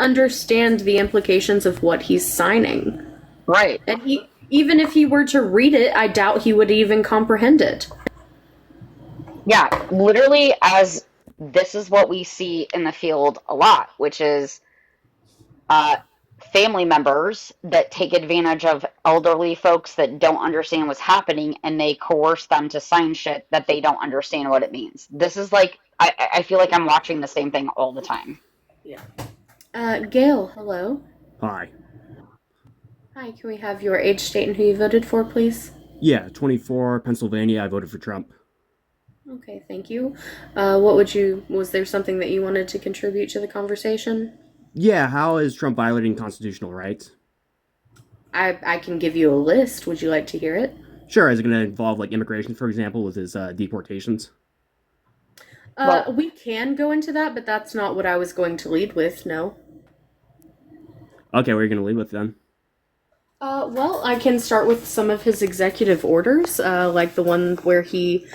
understand the implications of what he's signing. Right. And even if he were to read it, I doubt he would even comprehend it. Yeah, literally, as this is what we see in the field a lot, which is family members that take advantage of elderly folks that don't understand what's happening, and they coerce them to sign shit that they don't understand what it means. This is like, I feel like I'm watching the same thing all the time. Yeah. Gail, hello. Hi. Hi, can we have your age, state, and who you voted for, please? Yeah, 24, Pennsylvania. I voted for Trump. Okay, thank you. Was there something that you wanted to contribute to the conversation? Yeah, how is Trump violating constitutional rights? I can give you a list. Would you like to hear it? Sure, is it going to involve, like, immigration, for example, with his deportations? We can go into that, but that's not what I was going to lead with, no. Okay, what are you going to lead with then? Well, I can start with some of his executive orders, like the one where he,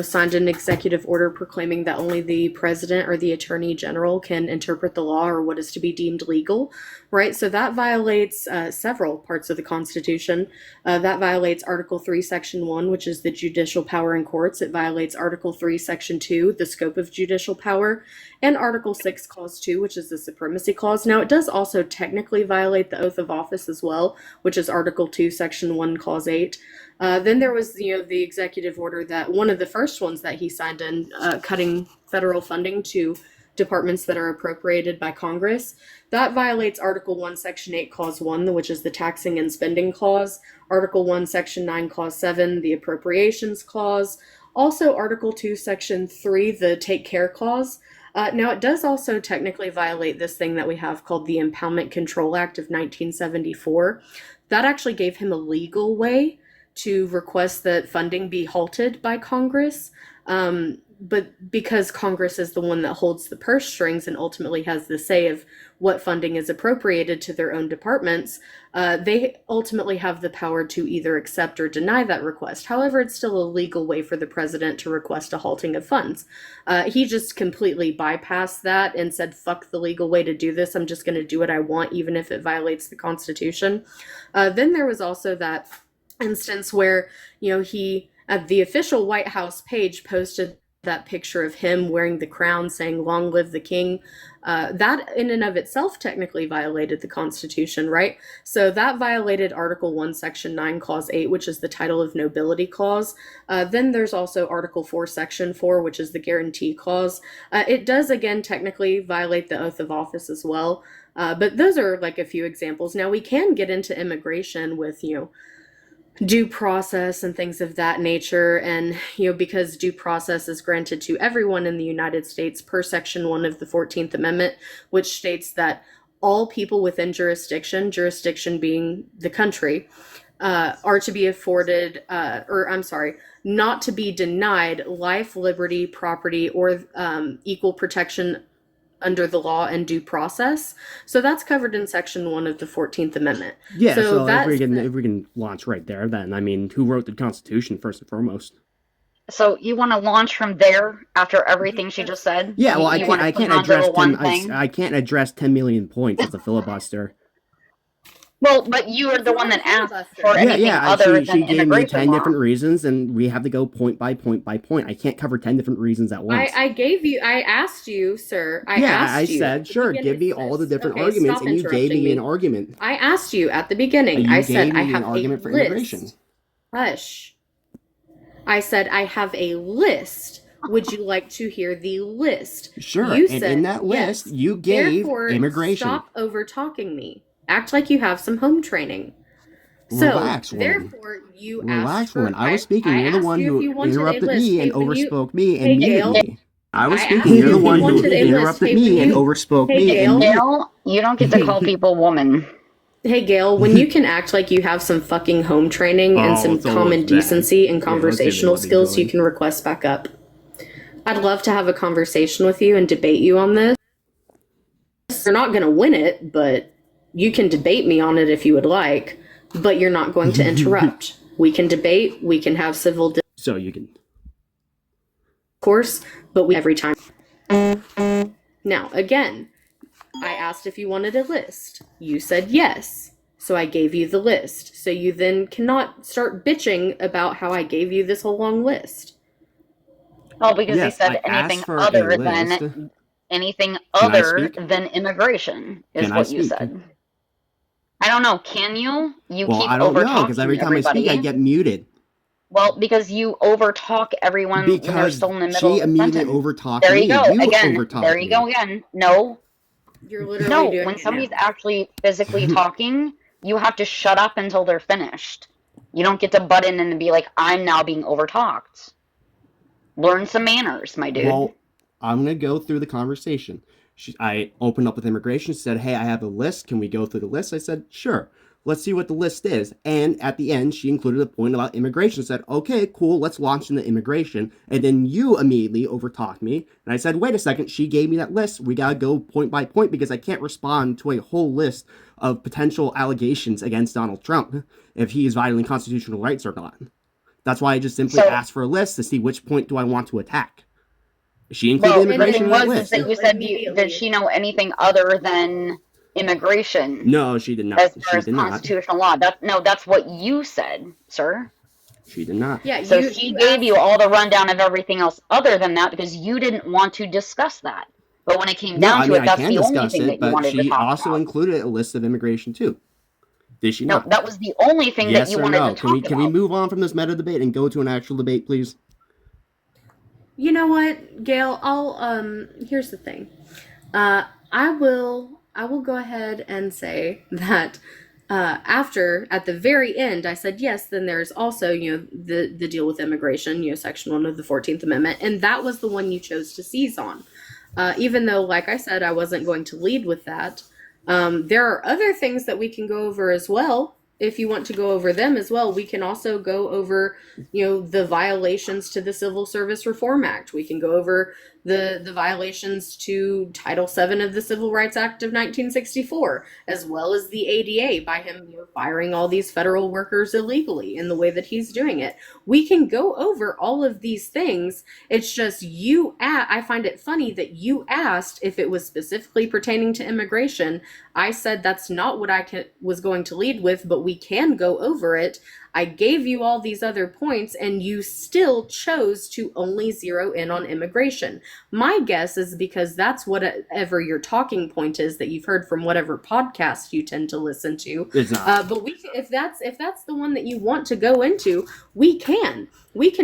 signed an executive order proclaiming that only the president or the attorney general can interpret the law or what is to be deemed legal, right? So that violates several parts of the Constitution. That violates Article 3, Section 1, which is the judicial power in courts. It violates Article 3, Section 2, the scope of judicial power, and Article 6, Clause 2, which is the supremacy clause. Now, it does also technically violate the oath of office as well, which is Article 2, Section 1, Clause 8. Then there was, the executive order that one of the first ones that he signed in, cutting federal funding to departments that are appropriated by Congress. That violates Article 1, Section 8, Clause 1, which is the taxing and spending clause, Article 1, Section 9, Clause 7, the appropriations clause, also Article 2, Section 3, the take care clause. Now, it does also technically violate this thing that we have called the Impoundment Control Act of 1974. That actually gave him a legal way to request that funding be halted by Congress. But because Congress is the one that holds the purse strings and ultimately has the say of what funding is appropriated to their own departments, they ultimately have the power to either accept or deny that request. However, it's still a legal way for the president to request a halting of funds. He just completely bypassed that and said, fuck the legal way to do this. I'm just going to do what I want, even if it violates the Constitution. Then there was also that instance where, he, at the official White House page, posted that picture of him wearing the crown saying, "Long live the king." That in and of itself technically violated the Constitution, right? So that violated Article 1, Section 9, Clause 8, which is the title of nobility clause. Then there's also Article 4, Section 4, which is the guarantee clause. It does, again, technically violate the oath of office as well. But those are like a few examples. Now, we can get into immigration with, due process and things of that nature, and because due process is granted to everyone in the United States per Section 1 of the 14th Amendment, which states that all people within jurisdiction being the country, are to be afforded, not to be denied life, liberty, property, or equal protection under the law and due process. So that's covered in Section 1 of the 14th Amendment. Yeah, so if we can launch right there, then, who wrote the Constitution, first and foremost? So you want to launch from there after everything she just said? Yeah, well, I can't address 10 million points as a filibuster. Well, but you are the one that asked for anything other than she gave me 10 law. different reasons, and we have to go point by point by point. I can't cover 10 different reasons at once. I asked you, sir. I said, sure, give me all the different arguments, and you gave me an argument. I asked you at the beginning. I said, I have an argument for immigration. Hush. I said, I have a list. Would you like to hear the list? Sure, and in that list, you gave immigration. Stop over-talking me. Act like you have some home training. Relax, woman. Therefore, you Relax, woman. I was speaking. You're the one who interrupted me and overspoke me and muted me. I was speaking. You're the one who interrupted me and overspoke me. Gail, you don't get to call people woman. Hey, Gail, when you can act like you have some fucking home training and some common decency and conversational skills, you can request back up. I'd love to have a conversation with you and debate you on this. You're not going to win it, but you can debate me on it if you would like, but you're not going to interrupt. We can debate, we can have civil so you can course, but every time. Now, again, I asked if you wanted a list. You said yes. So I gave you the list. So you then cannot start bitching about how I gave you this whole long list. Oh, because he said anything other than immigration is what you said. I don't know. Can you? You keep I don't know, because every time I speak, I get muted. Well, because you overtalk everyone when they're still in the middle of the sentence. She immediately overtalked me. There you go again. There you go again. No. You're literally doing when it somebody's now. actually physically talking, you have to shut up until they're finished. You don't get to butt in and be like, I'm now being overtalked. Learn some manners, my dude. Well, I'm going to go through the conversation. I opened up with immigration, said, hey, I have a list. Can we go through the list? I said, sure. Let's see what the list is. And at the end, she included a point about immigration. Said, okay, cool, let's launch into immigration. And then you immediately overtalked me. And I said, wait a second, she gave me that list. We got to go point by point because I can't respond to a whole list of potential allegations against Donald Trump if he is violating constitutional rights or not. That's why I just simply asked for a list to see which point do I want to attack. She included immigration in that list. That you said, did she know anything other than immigration? No, she did not. As far as constitutional law. That's what you said, sir. She did not. Yeah. So she gave you all the rundown of everything else other than that because you didn't want to discuss that. But when it came down to it, that's the only thing that you wanted to talk about. She also included a list of immigration too. Did she not? No, that was the only thing that you wanted to talk about. Can we move on from this meta debate and go to an actual debate, please? You know what, Gail? Here's the thing. I will go ahead and say that after, at the very end, I said yes. Then there's also, the deal with immigration, Section 1 of the 14th Amendment, and that was the one you chose to seize on. Even though, like I said, I wasn't going to lead with that. There are other things that we can go over as well. If you want to go over them as well, we can also go over, the violations to the Civil Service Reform Act. We can go over the violations to Title VII of the Civil Rights Act of 1964, as well as the ADA by him firing all these federal workers illegally in the way that he's doing it. We can go over all of these things. It's just I find it funny that you asked if it was specifically pertaining to immigration. I said that's not what I was going to lead with, but we can go over it. I gave you all these other points and you still chose to only zero in on immigration. My guess is because that's whatever your talking point is that you've heard from whatever podcast you tend to listen to. It's not. But if that's the one that you want to go into, we can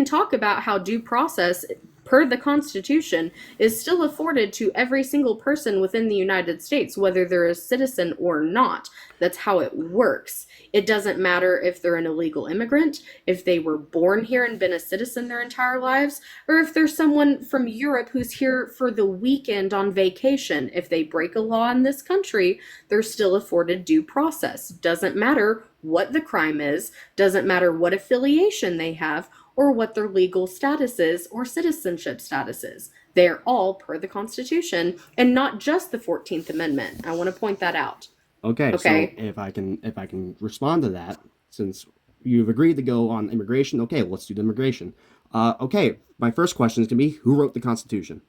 talk about how due process per the Constitution is still afforded to every single person within the United States, whether they're a citizen or not. That's how it works. It doesn't matter if they're an illegal immigrant, if they were born here and been a citizen their entire lives, or if there's someone from Europe who's here for the weekend on vacation. If they break a law in this country, they're still afforded due process. Doesn't matter what the crime is, doesn't matter what affiliation they have, or what their legal status is or citizenship status is. They're all per the Constitution and not just the 14th Amendment. I want to point that out. Okay. So if I can respond to that, since you've agreed to go on immigration, okay, let's do the immigration. Okay, my first question is going to be, who wrote the Constitution?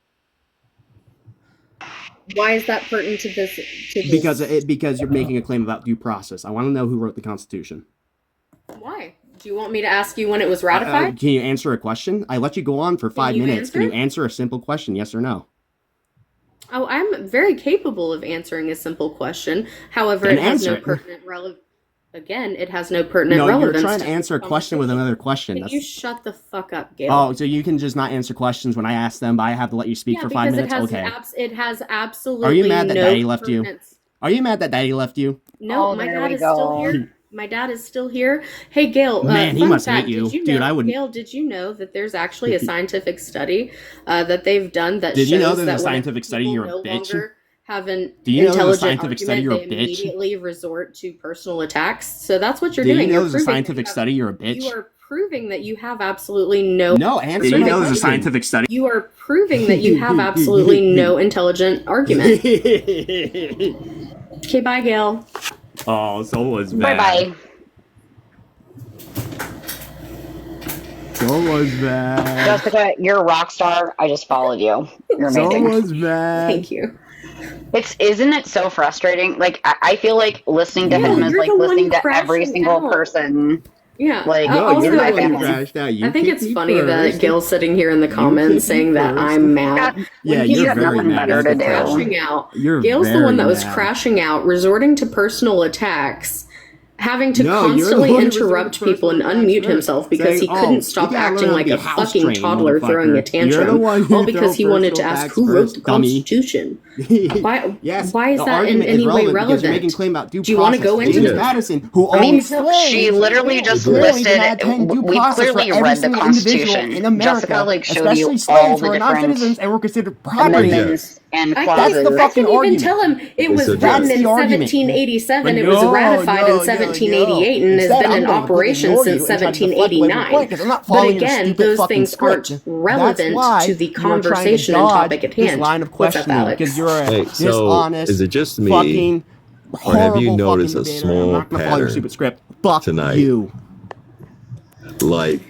Why is that pertinent to this? Because you're making a claim about due process. I want to know who wrote the Constitution. Why? Do you want me to ask you when it was ratified? Can you answer a question? I let you go on for 5 minutes. Can you answer a simple question, yes or no? Oh, I'm very capable of answering a simple question. However, it has no pertinent relevance. Again, it has no pertinent relevance. No, you're trying to answer a question with another question. Can you shut the fuck up, Gail? Oh, so you can just not answer questions when I ask them, but I have to let you speak for 5 minutes? It has absolutely. Are you mad that no Daddy left you? Are you mad that Daddy left you? No, my dad is still here. My dad is still here. Hey, Gail. Man, he must hate you. Dude, I wouldn't. Gail, did you know that there's actually a scientific study that they've done that shows that you know there's a scientific study you're a bitch? Have an Do you know there's a intelligent scientific study you're a argument, they bitch? immediately resort to personal attacks. So that's what you're Do doing. you know there's a scientific study you're a bitch? You are proving that you have absolally no. No, answer. Do you know there's a scientific study? You are proving that you have absolutely no intelligent argument. Okay, bye, Gail. Oh, so was bad. Bye-bye. So was bad. Jessica, you're a rock star. I just followed you. You're amazing. So was bad. Thank you. Isn't it so frustrating? Like I feel like listening to Yeah, him is you're like the one listening to every crashing single out. person. Yeah. Like, No, Also, you're in my the one who family. crashed out. You I think kicked it's me funny first. that Gil's sitting here in the comments kicked me saying that first. I'm mad. Yeah, When he's you're got very nothing mad. better to do. crashing out. You're Gail's the one that very was mad. crashing out, resorting to personal attacks, having to No, you're the constantly one who resorted interrupt to people and personal attacks unmute first, himself because saying, he "Oh, couldn't you stop gotta learn acting how to like be a house fucking trained, toddler throwing a motherfucker. You're the tantrum, one who all because he throw wanted to personal ask attacks who wrote first, the dummy." Constitution. Why? Yes, Why is the that in argument any is way relevant because you're relevant? making a claim about due Do you wanna process. go into James it? Madison, who I mean, owned slaves, she literally just clearly did listed. not attend due We process for clearly every read the single individual Constitution. in America, Jessica like showed especially you all slaves who the are different non-citizens and were considered property. amendments and Yes. clauses. That's the I fucking can even argument. tell him it was so written that's in the argument. 1787. It But was no, ratified no, in 1788 and has Instead, been I'm in gonna operation ignore since you and try to deflect away from the point, 'cause 1789. I'm not But following your again, stupid those fucking things script. aren't relevant That's why to the you are trying to conversation and dodge topic at this hand. line of What's up, questioning Alex? because you're a Hey, so dishonest, is it just me, fucking or have you horrible noticed fucking a debater. I'm small not gonna follow your pattern stupid script. Fuck tonight? you. Like